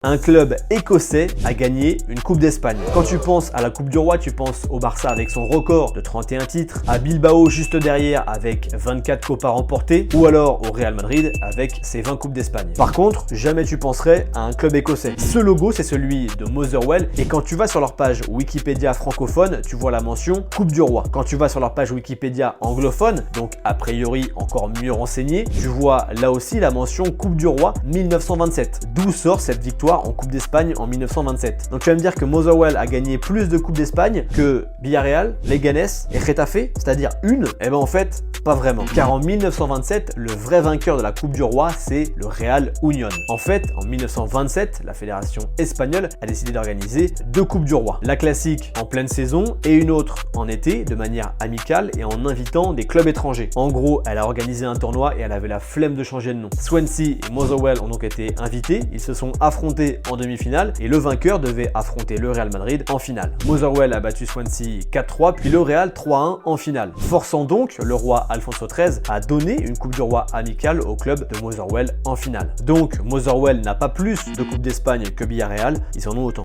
Un club écossais a gagné une Coupe d'Espagne. Quand tu penses à la Coupe du Roi, tu penses au Barça avec son record de 31 titres, à Bilbao juste derrière avec 24 copas remportés, ou alors au Real Madrid avec ses 20 Coupes d'Espagne. Par contre, jamais tu penserais à un club écossais. Ce logo, c'est celui de Motherwell, et quand tu vas sur leur page Wikipédia francophone, tu vois la mention Coupe du Roi. Quand tu vas sur leur page Wikipédia anglophone, donc a priori encore mieux renseigné, tu vois là aussi la mention Coupe du Roi 1927. D'où sort cette victoire en Coupe d'Espagne en 1927. Donc tu vas me dire que Motherwell a gagné plus de Coupes d'Espagne que Villarreal, Leganés et Getafe, c'est-à-dire une? Eh ben en fait, pas vraiment. Car en 1927, le vrai vainqueur de la Coupe du Roi, c'est le Real Unión. En fait, en 1927, la fédération espagnole a décidé d'organiser deux Coupes du Roi. La classique en pleine saison et une autre en été, de manière amicale et en invitant des clubs étrangers. En gros, elle a organisé un tournoi et elle avait la flemme de changer de nom. Swansea et Motherwell ont donc été invités, ils se sont affrontés en demi-finale et le vainqueur devait affronter le Real Madrid en finale. Motherwell a battu Swansea 4-3 puis le Real 3-1 en finale, forçant donc le roi Alfonso XIII à donner une Coupe du Roi amicale au club de Motherwell en finale. Donc Motherwell n'a pas plus de Coupe d'Espagne que Villarreal, ils en ont autant.